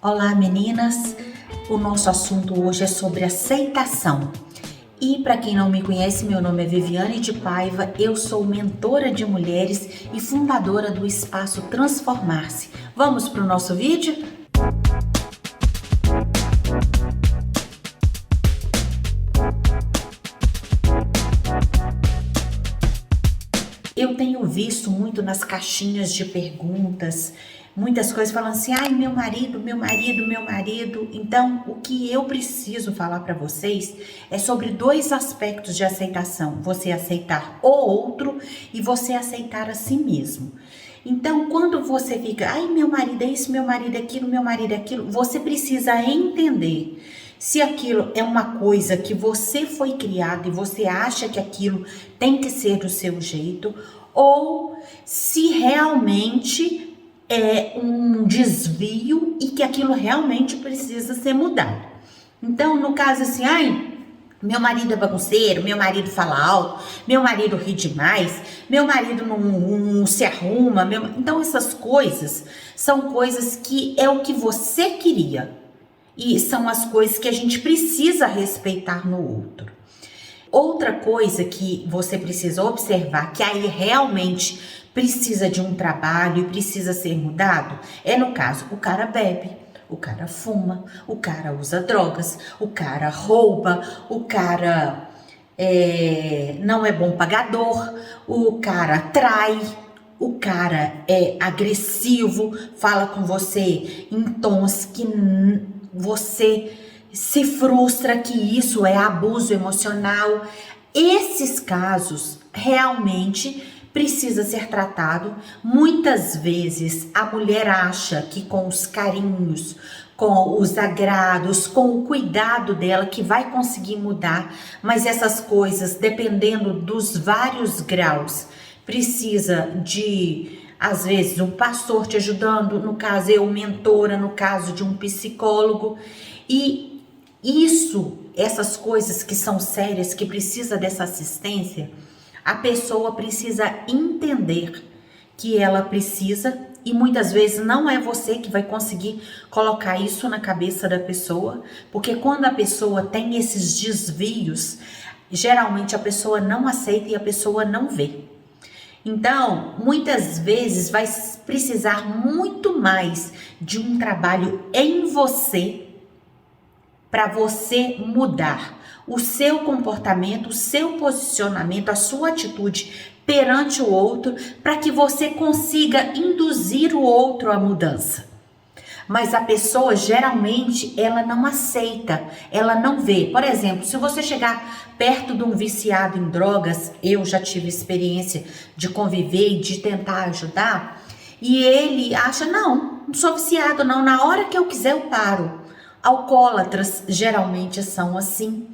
Olá meninas, o nosso assunto hoje é sobre aceitação. E para quem não me conhece, meu nome é Viviane de Paiva, eu sou mentora de mulheres e fundadora do Espaço Transformar-se. Vamos para o nosso vídeo? Eu tenho visto muito nas caixinhas de perguntas, muitas coisas falando assim, ai, meu marido, meu marido, meu marido. Então, o que eu preciso falar para vocês é sobre dois aspectos de aceitação. Você aceitar o outro e você aceitar a si mesmo. Então, quando você fica, ai, meu marido é isso, meu marido é aquilo, meu marido é aquilo, você precisa entender se aquilo é uma coisa que você foi criado e você acha que aquilo tem que ser do seu jeito, ou se realmente é um desvio e que aquilo realmente precisa ser mudado. Então, no caso assim, ai, meu marido é bagunceiro, meu marido fala alto, meu marido ri demais, meu marido não se arruma. Então, essas coisas são coisas que é o que você queria. E são as coisas que a gente precisa respeitar no outro. Outra coisa que você precisa observar, que aí realmente precisa de um trabalho e precisa ser mudado, é no caso, o cara bebe, o cara fuma, o cara usa drogas, o cara rouba, o cara não é bom pagador, o cara trai, o cara é agressivo, fala com você em tons que você se frustra, que isso é abuso emocional. Esses casos realmente precisa ser tratado. Muitas vezes a mulher acha que com os carinhos, com os agrados, com o cuidado dela que vai conseguir mudar, mas essas coisas, dependendo dos vários graus, precisa de, às vezes, um pastor te ajudando, no caso eu, mentora, no caso de um psicólogo. E essas coisas que são sérias, que precisa dessa assistência, a pessoa precisa entender que ela precisa, e muitas vezes não é você que vai conseguir colocar isso na cabeça da pessoa, porque quando a pessoa tem esses desvios, geralmente a pessoa não aceita e a pessoa não vê. Então, muitas vezes vai precisar muito mais de um trabalho em você para você mudar o seu comportamento, o seu posicionamento, a sua atitude perante o outro, para que você consiga induzir o outro à mudança. Mas a pessoa geralmente ela não aceita, ela não vê. Por exemplo, se você chegar perto de um viciado em drogas, eu já tive experiência de conviver e de tentar ajudar, e ele acha, não sou viciado não, na hora que eu quiser eu paro. Alcoólatras geralmente são assim.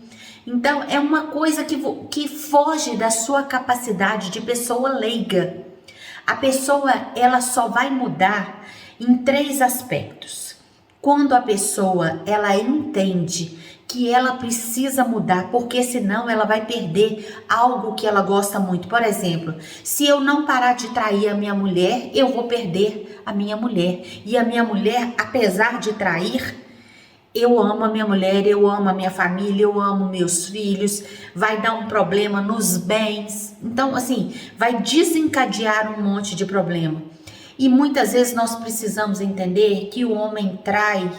Então é uma coisa que foge da sua capacidade de pessoa leiga. A pessoa ela só vai mudar em 3 aspectos. Quando a pessoa ela entende que ela precisa mudar, porque senão ela vai perder algo que ela gosta muito. Por exemplo, se eu não parar de trair a minha mulher, eu vou perder a minha mulher. E a minha mulher, apesar de trair, eu amo a minha mulher, eu amo a minha família, eu amo meus filhos, vai dar um problema nos bens. Então, assim, vai desencadear um monte de problema. E muitas vezes nós precisamos entender que o homem trai,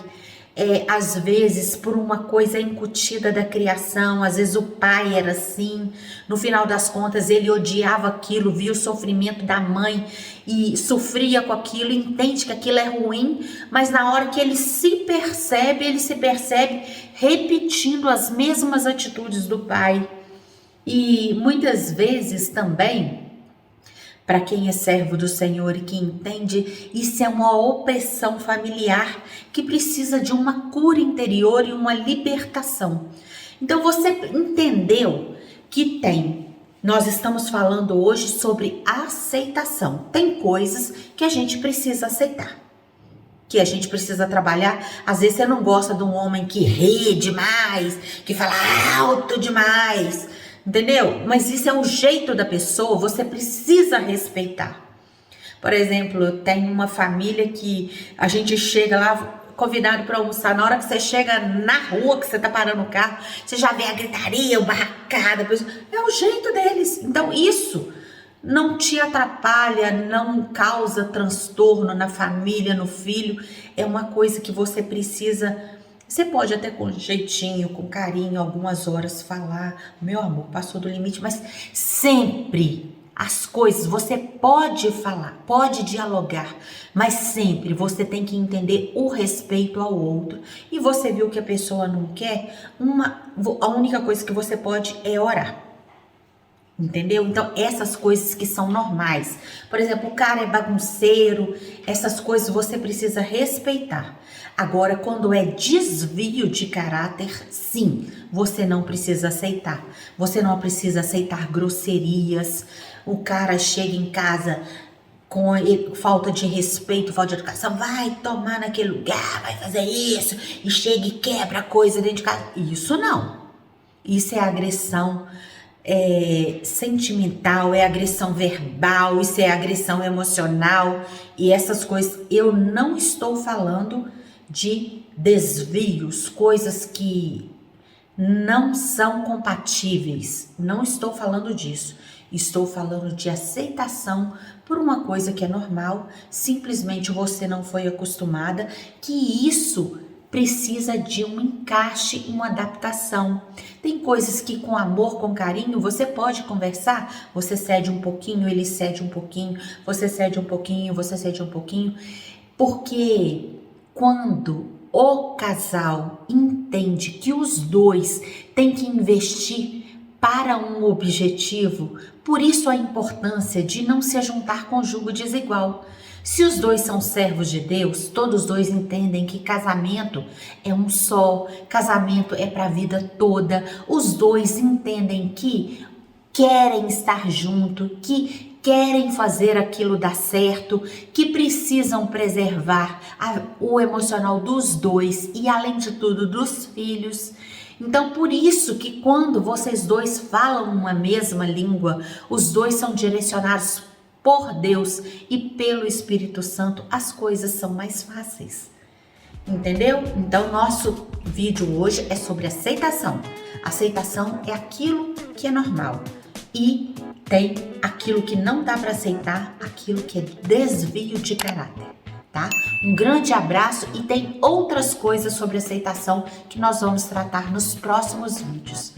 às vezes, por uma coisa incutida da criação. Às vezes o pai era assim, no final das contas ele odiava aquilo, via o sofrimento da mãe e sofria com aquilo, entende que aquilo é ruim, mas na hora que ele se percebe repetindo as mesmas atitudes do pai. E muitas vezes também, para quem é servo do Senhor e que entende, isso é uma opressão familiar que precisa de uma cura interior e uma libertação. Então você entendeu que nós estamos falando hoje sobre aceitação. Tem coisas que a gente precisa aceitar, que a gente precisa trabalhar. Às vezes você não gosta de um homem que ri demais, que fala alto demais, entendeu? Mas isso é o jeito da pessoa, você precisa respeitar. Por exemplo, tem uma família que a gente chega lá, convidado para almoçar, na hora que você chega na rua, que você tá parando o carro, você já vê a gritaria, o barracada, é o jeito deles. Então isso não te atrapalha, não causa transtorno na família, no filho, é uma coisa que você precisa. Você pode até com jeitinho, com carinho, algumas horas falar, meu amor, passou do limite, mas sempre as coisas você pode falar, pode dialogar, mas sempre você tem que entender o respeito ao outro. E você viu que a pessoa não quer, a única coisa que você pode é orar. Entendeu? Então, essas coisas que são normais. Por exemplo, o cara é bagunceiro, essas coisas você precisa respeitar. Agora, quando é desvio de caráter, sim, você não precisa aceitar. Você não precisa aceitar grosserias. O cara chega em casa com falta de respeito, falta de educação, vai tomar naquele lugar, vai fazer isso, e chega e quebra coisa dentro de casa. Isso não. Isso é agressão. Sentimental, é agressão verbal, isso é agressão emocional e essas coisas. Eu não estou falando de desvios, coisas que não são compatíveis, não estou falando disso. Estou falando de aceitação por uma coisa que é normal, simplesmente você não foi acostumada, que isso precisa de um encaixe, uma adaptação. Tem coisas que com amor, com carinho, você pode conversar, você cede um pouquinho, ele cede um pouquinho, você cede um pouquinho, você cede um pouquinho, porque quando o casal entende que os dois têm que investir para um objetivo, por isso a importância de não se juntar com jugo desigual. Se os dois são servos de Deus, todos os dois entendem que casamento é um só, casamento é para a vida toda. Os dois entendem que querem estar junto, que querem fazer aquilo dar certo, que precisam preservar o emocional dos dois e, além de tudo, dos filhos. Então, por isso que quando vocês dois falam uma mesma língua, os dois são direcionados por Deus e pelo Espírito Santo, as coisas são mais fáceis. Entendeu? Então, nosso vídeo hoje é sobre aceitação. Aceitação é aquilo que é normal e tem aquilo que não dá para aceitar, aquilo que é desvio de caráter, tá? Um grande abraço e tem outras coisas sobre aceitação que nós vamos tratar nos próximos vídeos.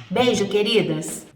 Beijo, queridas!